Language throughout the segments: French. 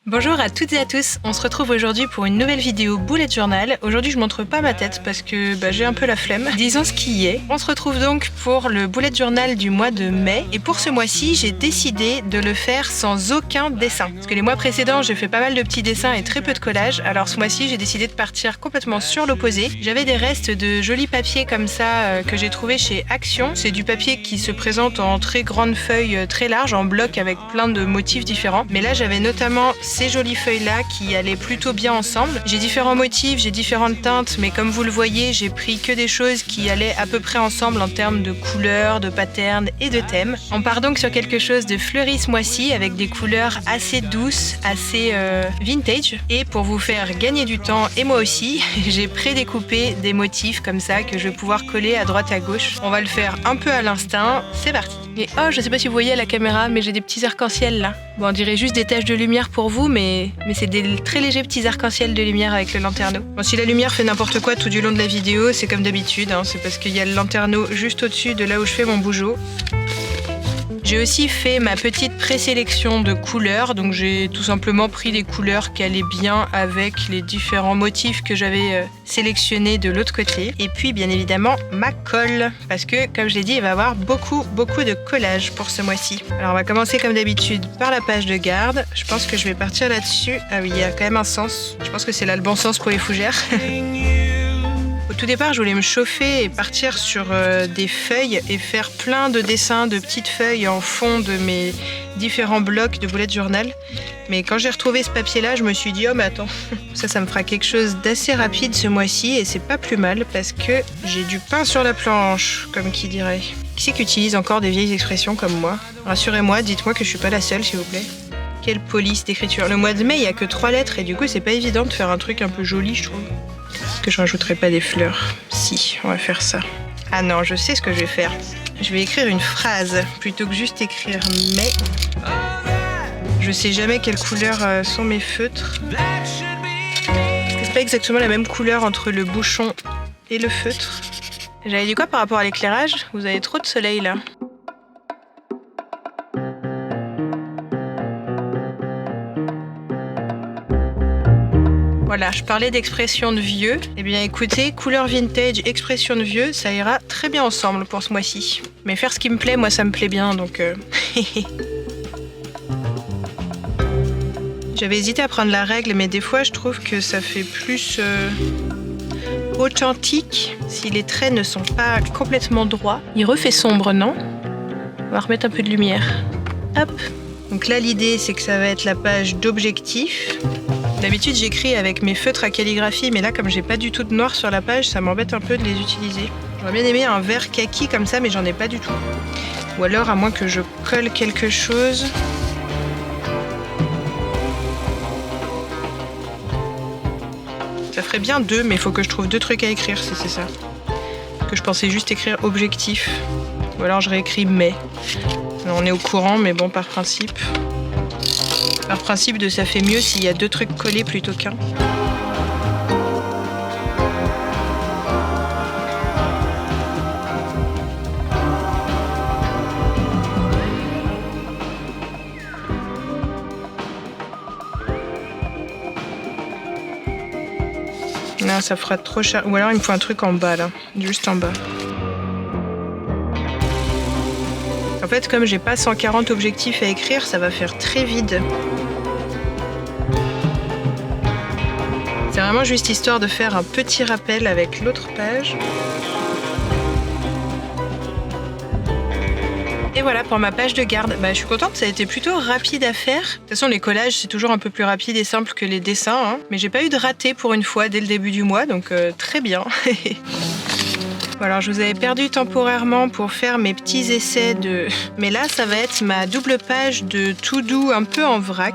Bonjour à toutes et à tous, on se retrouve aujourd'hui pour une nouvelle vidéo bullet journal. Aujourd'hui je montre pas ma tête parce que j'ai un peu la flemme, disons ce qui y est. On se retrouve donc pour le bullet journal du mois de mai et pour ce mois-ci j'ai décidé de le faire sans aucun dessin. Parce que les mois précédents j'ai fait pas mal de petits dessins et très peu de collages, alors ce mois-ci j'ai décidé de partir complètement sur l'opposé. J'avais des restes de jolis papiers comme ça que j'ai trouvé chez Action. C'est du papier qui se présente en très grandes feuilles très larges, en bloc avec plein de motifs différents. Mais là j'avais notamment ces jolies feuilles là qui allaient plutôt bien ensemble. J'ai différents motifs, j'ai différentes teintes, mais comme vous le voyez, j'ai pris que des choses qui allaient à peu près ensemble en termes de couleurs, de patterns et de thèmes. On part donc sur quelque chose de fleuri ce mois-ci avec des couleurs assez douces, assez vintage. Et pour vous faire gagner du temps et moi aussi, j'ai prédécoupé des motifs comme ça que je vais pouvoir coller à droite à gauche. On va le faire un peu à l'instinct, c'est parti. Et oh, je sais pas si vous voyez à la caméra, mais j'ai des petits arcs-en-ciel là. Bon, on dirait juste des taches de lumière pour vous, mais c'est des très légers petits arcs-en-ciel de lumière avec le lanterneau. Bon, si la lumière fait n'importe quoi tout du long de la vidéo, c'est comme d'habitude, c'est parce qu'il y a le lanterneau juste au-dessus de là où je fais mon bougeot. J'ai aussi fait ma petite présélection de couleurs, donc j'ai tout simplement pris des couleurs qui allaient bien avec les différents motifs que j'avais sélectionnés de l'autre côté. Et puis bien évidemment ma colle, parce que comme je l'ai dit, il va y avoir beaucoup de collages pour ce mois-ci. Alors on va commencer comme d'habitude par la page de garde. Je pense que je vais partir là-dessus. Ah oui, il y a quand même un sens. Je pense que c'est là le bon sens pour les fougères. Au tout départ, je voulais me chauffer et partir sur des feuilles et faire plein de dessins de petites feuilles en fond de mes différents blocs de bullet journal. Mais quand j'ai retrouvé ce papier-là, je me suis dit « Oh mais attends, ça me fera quelque chose d'assez rapide ce mois-ci et c'est pas plus mal parce que j'ai du pain sur la planche, comme qui dirait. » Qui c'est qui utilise encore des vieilles expressions comme moi? Rassurez-moi, dites-moi que je suis pas la seule s'il vous plaît. Quelle police d'écriture. Le mois de mai, il y a que 3 lettres et du coup, c'est pas évident de faire un truc un peu joli, je trouve. Est-ce que je rajouterai pas des fleurs? Si, on va faire ça. Ah non, je sais ce que je vais faire. Je vais écrire une phrase plutôt que juste écrire « mais ». Je sais jamais quelle couleur sont mes feutres. C'est pas exactement la même couleur entre le bouchon et le feutre. J'avais dit quoi par rapport à l'éclairage? Vous avez trop de soleil là. Voilà, je parlais d'expression de vieux. Eh bien écoutez, couleur vintage, expression de vieux, ça ira très bien ensemble pour ce mois-ci. Mais faire ce qui me plaît, moi ça me plaît bien, donc... J'avais hésité à prendre la règle, mais des fois je trouve que ça fait plus authentique si les traits ne sont pas complètement droits. Il refait sombre, non? On va remettre un peu de lumière. Hop. Donc là l'idée c'est que ça va être la page d'objectif. D'habitude j'écris avec mes feutres à calligraphie, mais là comme j'ai pas du tout de noir sur la page, ça m'embête un peu de les utiliser. J'aurais bien aimé un vert kaki comme ça, mais j'en ai pas du tout. Ou alors à moins que je colle quelque chose. Ça ferait bien 2, mais il faut que je trouve 2 trucs à écrire si c'est ça. Que je pensais juste écrire objectif. Ou alors je réécris mais. Alors, on est au courant, mais bon, par principe. Par principe de ça fait mieux s'il y a 2 trucs collés plutôt qu'un. Non, ça fera trop cher. Ou alors il me faut un truc en bas là, juste en bas. En fait, comme j'ai pas 140 objectifs à écrire, ça va faire très vide. C'est vraiment juste histoire de faire un petit rappel avec l'autre page. Et voilà pour ma page de garde. Je suis contente, ça a été plutôt rapide à faire. De toute façon, les collages, c'est toujours un peu plus rapide et simple que les dessins. Mais j'ai pas eu de raté pour une fois dès le début du mois, donc très bien. Voilà, je vous avais perdu temporairement pour faire mes petits essais de... Mais là, ça va être ma double page de tout doux un peu en vrac.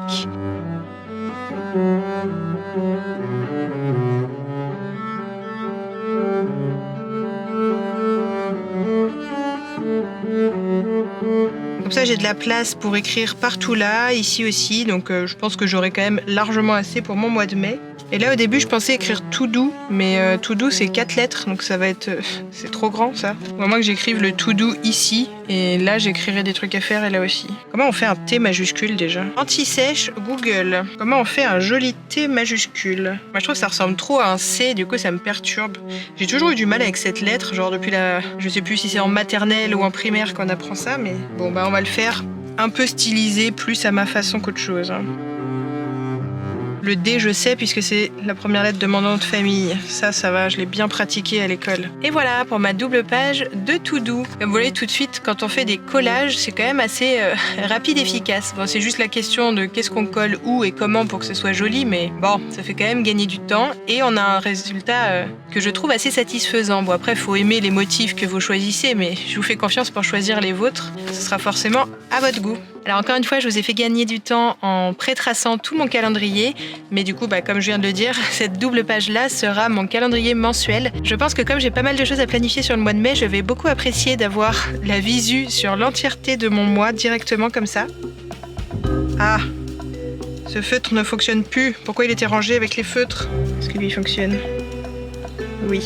Comme ça, j'ai de la place pour écrire partout là, ici aussi, donc je pense que j'aurai quand même largement assez pour mon mois de mai. Et là au début je pensais écrire tout doux, mais tout doux c'est 4 lettres, donc ça va être... c'est trop grand ça. Au moins que j'écrive le tout doux ici, et là j'écrirai des trucs à faire et là aussi. Comment on fait un T majuscule déjà? Anti-sèche, Google. Comment on fait un joli T majuscule? Moi je trouve que ça ressemble trop à un C, du coup ça me perturbe. J'ai toujours eu du mal avec cette lettre, genre depuis la... Je sais plus si c'est en maternelle ou en primaire qu'on apprend ça, mais bon bah on va le faire un peu stylisé, plus à ma façon qu'autre chose. Hein. Le D, je sais, puisque c'est la première lettre de mon nom de famille. Ça va, je l'ai bien pratiqué à l'école. Et voilà pour ma double page de tout doux. Comme vous voyez tout de suite, quand on fait des collages, c'est quand même assez rapide et efficace. Bon, c'est juste la question de qu'est-ce qu'on colle où et comment pour que ce soit joli, mais bon, ça fait quand même gagner du temps et on a un résultat que je trouve assez satisfaisant. Bon, après, il faut aimer les motifs que vous choisissez, mais je vous fais confiance pour choisir les vôtres. Ce sera forcément à votre goût. Alors encore une fois, je vous ai fait gagner du temps en pré-traçant tout mon calendrier, mais du coup, comme je viens de le dire, cette double page-là sera mon calendrier mensuel. Je pense que comme j'ai pas mal de choses à planifier sur le mois de mai, je vais beaucoup apprécier d'avoir la visu sur l'entièreté de mon mois directement comme ça. Ah, ce feutre ne fonctionne plus. Pourquoi il était rangé avec les feutres? Est-ce que lui il fonctionne? Oui,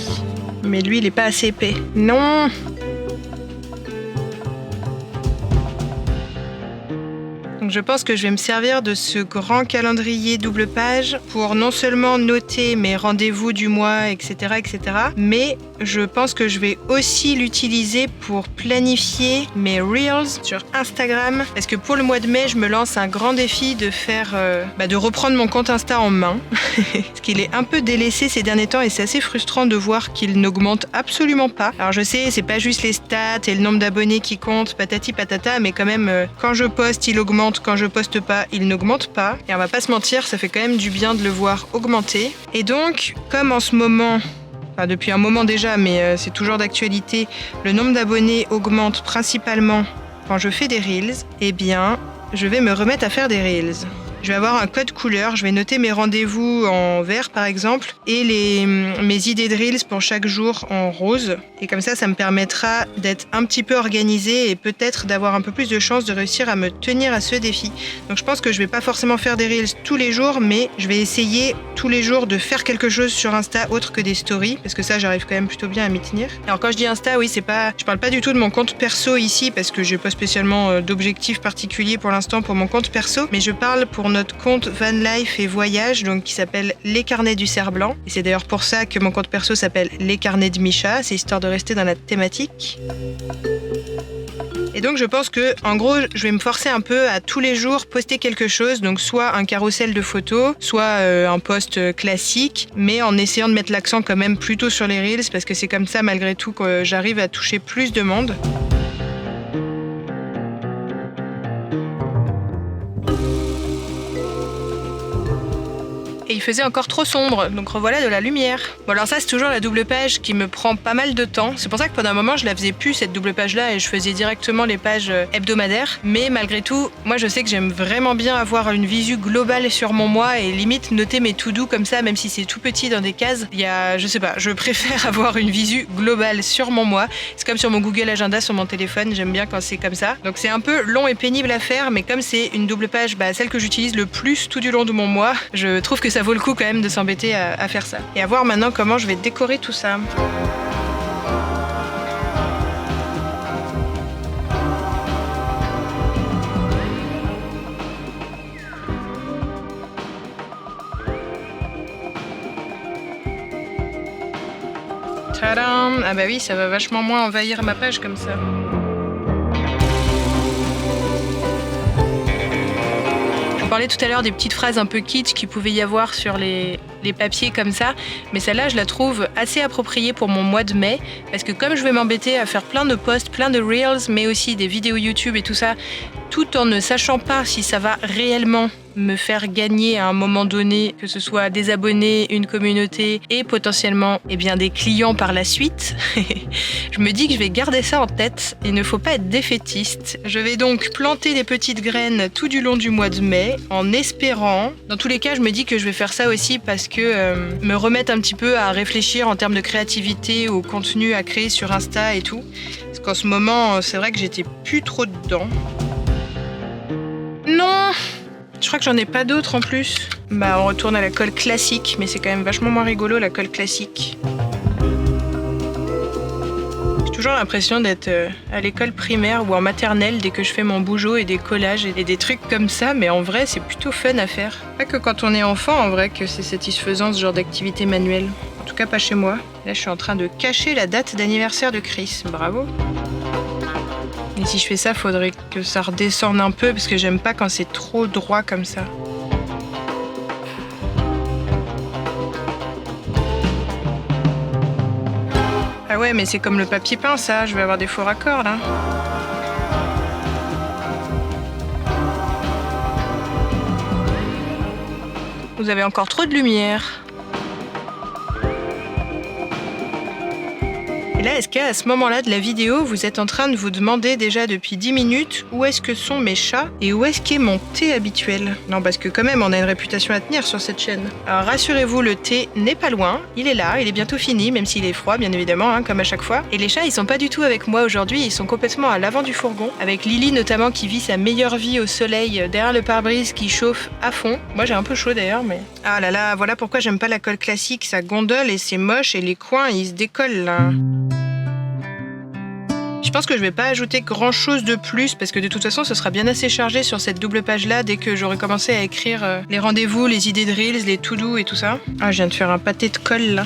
mais lui il est pas assez épais. Non! Donc je pense que je vais me servir de ce grand calendrier double page pour non seulement noter mes rendez-vous du mois, etc., mais je pense que je vais aussi l'utiliser pour planifier mes Reels sur Instagram. Parce que pour le mois de mai, je me lance un grand défi de faire, de reprendre mon compte Insta en main. Parce qu'il est un peu délaissé ces derniers temps et c'est assez frustrant de voir qu'il n'augmente absolument pas. Alors je sais, c'est pas juste les stats et le nombre d'abonnés qui comptent, patati patata, mais quand même, quand je poste, il augmente. Quand je poste pas, il n'augmente pas. Et on va pas se mentir, ça fait quand même du bien de le voir augmenter. Et donc, comme en ce moment, enfin depuis un moment déjà, mais c'est toujours d'actualité, le nombre d'abonnés augmente principalement quand je fais des Reels, eh bien, je vais me remettre à faire des Reels. Je vais avoir un code couleur, je vais noter mes rendez-vous en vert par exemple et mes idées de Reels pour chaque jour en rose. Et comme ça me permettra d'être un petit peu organisée et peut-être d'avoir un peu plus de chances de réussir à me tenir à ce défi. Donc je pense que je vais pas forcément faire des Reels tous les jours, mais je vais essayer tous les jours de faire quelque chose sur Insta autre que des stories, parce que ça j'arrive quand même plutôt bien à m'y tenir. Alors quand je dis Insta, oui, je parle pas du tout de mon compte perso ici, parce que j'ai pas spécialement d'objectif particulier pour l'instant pour mon compte perso, mais je parle pour notre compte Van Life et Voyage, donc qui s'appelle Les Carnets du Cerf Blanc. Et c'est d'ailleurs pour ça que mon compte perso s'appelle Les Carnets de Micha, c'est histoire de rester dans la thématique. Et donc je pense que, en gros, je vais me forcer un peu à tous les jours poster quelque chose, donc soit un carrousel de photos, soit un post classique, mais en essayant de mettre l'accent quand même plutôt sur les Reels, parce que c'est comme ça malgré tout que j'arrive à toucher plus de monde. Et il faisait encore trop sombre, donc revoilà de la lumière. Bon alors ça c'est toujours la double page qui me prend pas mal de temps. C'est pour ça que pendant un moment je la faisais plus cette double page là et je faisais directement les pages hebdomadaires. Mais malgré tout, moi je sais que j'aime vraiment bien avoir une visu globale sur mon mois et limite noter mes to-do comme ça, même si c'est tout petit dans des cases. Il y a, je sais pas, je préfère avoir une visu globale sur mon mois. C'est comme sur mon Google Agenda sur mon téléphone, j'aime bien quand c'est comme ça. Donc c'est un peu long et pénible à faire, mais comme c'est une double page, celle que j'utilise le plus tout du long de mon mois, je trouve que ça vaut le coup quand même de s'embêter à faire ça. Et à voir maintenant comment je vais décorer tout ça. Tadam! Ah bah oui, ça va vachement moins envahir ma page comme ça. Je parlais tout à l'heure des petites phrases un peu kitsch qu'il pouvait y avoir sur les papiers comme ça, mais celle-là je la trouve assez appropriée pour mon mois de mai, parce que comme je vais m'embêter à faire plein de posts, plein de reels, mais aussi des vidéos YouTube et tout ça, tout en ne sachant pas si ça va réellement me faire gagner à un moment donné, que ce soit des abonnés, une communauté et potentiellement des clients par la suite, je me dis que je vais garder ça en tête. Il ne faut pas être défaitiste. Je vais donc planter des petites graines tout du long du mois de mai en espérant. Dans tous les cas, je me dis que je vais faire ça aussi parce que me remettre un petit peu à réfléchir en termes de créativité au contenu à créer sur Insta et tout. Parce qu'en ce moment, c'est vrai que j'étais plus trop dedans. Non! Je crois que j'en ai pas d'autres en plus. Bah, on retourne à la colle classique, mais c'est quand même vachement moins rigolo la colle classique. J'ai toujours l'impression d'être à l'école primaire ou en maternelle dès que je fais mon bougeot et des collages et des trucs comme ça, mais en vrai c'est plutôt fun à faire. Pas que quand on est enfant en vrai que c'est satisfaisant ce genre d'activité manuelle. En tout cas pas chez moi. Là je suis en train de cacher la date d'anniversaire de Chris, bravo. Et si je fais ça, faudrait que ça redescende un peu parce que j'aime pas quand c'est trop droit comme ça. Ah ouais, mais c'est comme le papier peint ça, je vais avoir des faux raccords là. Vous avez encore trop de lumière. Et là, est-ce qu'à ce moment-là de la vidéo, vous êtes en train de vous demander déjà depuis 10 minutes où est-ce que sont mes chats et où est-ce qu'est mon thé habituel? Non, parce que quand même, on a une réputation à tenir sur cette chaîne. Alors rassurez-vous, le thé n'est pas loin, il est là, il est bientôt fini, même s'il est froid, bien évidemment, hein, comme à chaque fois. Et les chats, ils sont pas du tout avec moi aujourd'hui, ils sont complètement à l'avant du fourgon, avec Lily notamment qui vit sa meilleure vie au soleil derrière le pare-brise qui chauffe à fond. Moi, j'ai un peu chaud d'ailleurs, mais... Ah là là, voilà pourquoi j'aime pas la colle classique, ça gondole et c'est moche et les coins, ils se décollent là. Je pense que je vais pas ajouter grand chose de plus parce que de toute façon ce sera bien assez chargé sur cette double page là dès que j'aurai commencé à écrire les rendez-vous, les idées de reels, les to-do et tout ça. Ah, je viens de faire un pâté de colle là.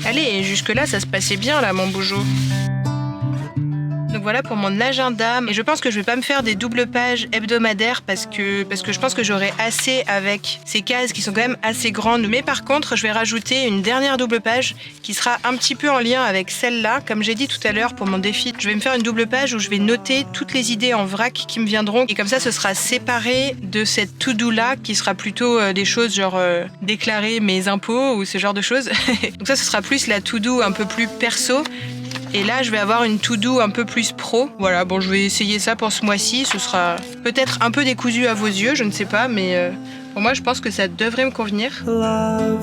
Allez, jusque là ça se passait bien là mon bougeot. Donc voilà pour mon agenda. Et je pense que je vais pas me faire des doubles pages hebdomadaires parce que je pense que j'aurai assez avec ces cases qui sont quand même assez grandes. Mais par contre, je vais rajouter une dernière double page qui sera un petit peu en lien avec celle-là. Comme j'ai dit tout à l'heure pour mon défi, je vais me faire une double page où je vais noter toutes les idées en vrac qui me viendront. Et comme ça, ce sera séparé de cette to-do-là qui sera plutôt des choses genre déclarer mes impôts ou ce genre de choses. Donc ça, ce sera plus la to-do un peu plus perso. Et là, je vais avoir une to-do un peu plus pro. Voilà, bon, je vais essayer ça pour ce mois-ci. Ce sera peut-être un peu décousu à vos yeux, je ne sais pas, mais pour moi, je pense que ça devrait me convenir. Bon,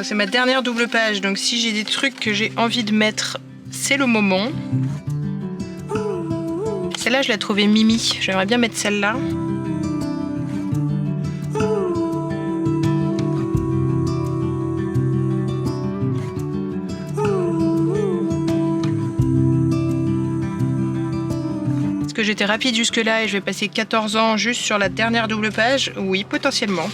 c'est ma dernière double page, donc si j'ai des trucs que j'ai envie de mettre, c'est le moment. Celle-là, je l'ai trouvée mimi. J'aimerais bien mettre celle-là. Que j'étais rapide jusque-là et je vais passer 14 ans juste sur la dernière double page? Oui, potentiellement.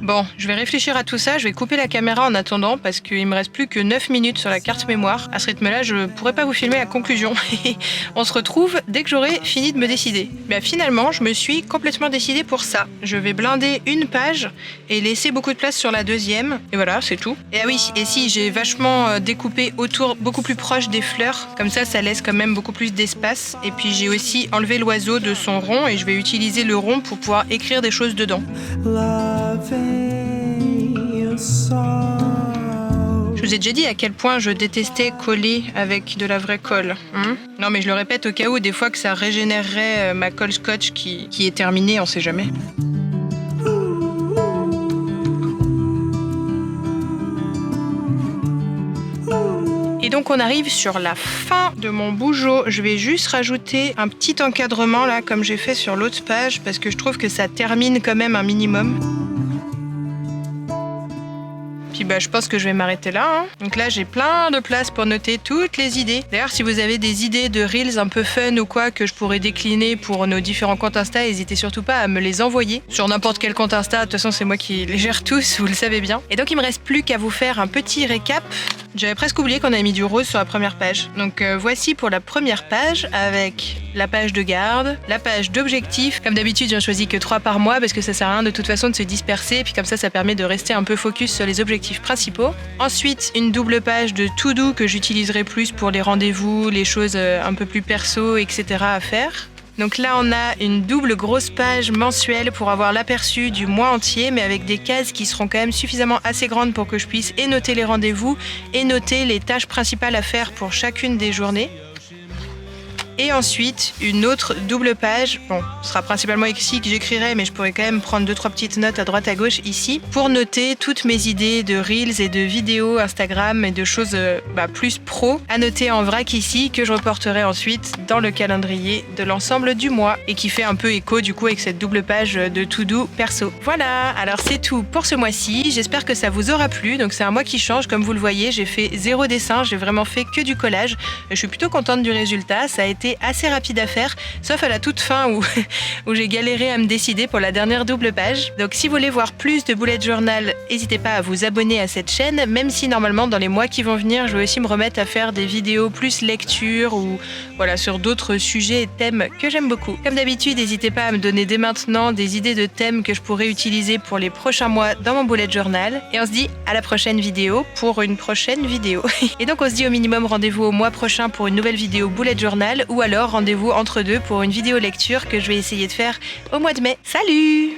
Bon, je vais réfléchir à tout ça, je vais couper la caméra en attendant parce qu'il me reste plus que 9 minutes sur la carte mémoire. À ce rythme-là, je pourrais pas vous filmer la conclusion. On se retrouve dès que j'aurai fini de me décider. Mais finalement, je me suis complètement décidée pour ça. Je vais blinder une page et laisser beaucoup de place sur la deuxième. Et voilà, c'est tout. Et ah oui, et si, j'ai vachement découpé autour, beaucoup plus proche des fleurs. Comme ça laisse quand même beaucoup plus d'espace. Et puis j'ai aussi enlevé l'oiseau de son rond et je vais utiliser le rond pour pouvoir écrire des choses dedans. Je vous ai déjà dit à quel point je détestais coller avec de la vraie colle. Non mais je le répète au cas où des fois que ça régénérerait ma colle scotch qui est terminée, on sait jamais. Et donc on arrive sur la fin de mon bougeot. Je vais juste rajouter un petit encadrement là comme j'ai fait sur l'autre page parce que je trouve que ça termine quand même un minimum. Puis je pense que je vais m'arrêter là. Donc là, j'ai plein de place pour noter toutes les idées. D'ailleurs, si vous avez des idées de reels un peu fun ou quoi que je pourrais décliner pour nos différents comptes Insta, n'hésitez surtout pas à me les envoyer sur n'importe quel compte Insta. De toute façon, c'est moi qui les gère tous, vous le savez bien. Et donc, il me reste plus qu'à vous faire un petit récap. J'avais presque oublié qu'on avait mis du rose sur la première page. Donc voici pour la première page avec la page de garde, la page d'objectifs. Comme d'habitude, j'en choisis que 3 par mois parce que ça sert à rien de toute façon de se disperser. Et puis comme ça permet de rester un peu focus sur les objectifs principaux. Ensuite, une double page de to-do que j'utiliserai plus pour les rendez-vous, les choses un peu plus perso, etc. à faire. Donc là, on a une double grosse page mensuelle pour avoir l'aperçu du mois entier, mais avec des cases qui seront quand même suffisamment assez grandes pour que je puisse et noter les rendez-vous et noter les tâches principales à faire pour chacune des journées. Et ensuite, une autre double page. Bon, ce sera principalement ici que j'écrirai, mais je pourrais quand même prendre 2-3 petites notes à droite à gauche ici pour noter toutes mes idées de Reels et de vidéos Instagram et de choses plus pro à noter en vrac ici que je reporterai ensuite dans le calendrier de l'ensemble du mois et qui fait un peu écho du coup avec cette double page de to-do perso. Voilà, alors c'est tout pour ce mois-ci. J'espère que ça vous aura plu. Donc c'est un mois qui change, comme vous le voyez, j'ai fait 0 dessin, j'ai vraiment fait que du collage. Je suis plutôt contente du résultat, ça a été assez rapide à faire, sauf à la toute fin où j'ai galéré à me décider pour la dernière double page. Donc si vous voulez voir plus de bullet journal, n'hésitez pas à vous abonner à cette chaîne, même si normalement dans les mois qui vont venir, je vais aussi me remettre à faire des vidéos plus lecture ou voilà sur d'autres sujets et thèmes que j'aime beaucoup. Comme d'habitude, n'hésitez pas à me donner dès maintenant des idées de thèmes que je pourrais utiliser pour les prochains mois dans mon bullet journal. Et on se dit à la prochaine vidéo pour une prochaine vidéo. Et donc on se dit au minimum rendez-vous au mois prochain pour une nouvelle vidéo bullet journal ou alors rendez-vous entre deux pour une vidéo lecture que je vais essayer de faire au mois de mai. Salut!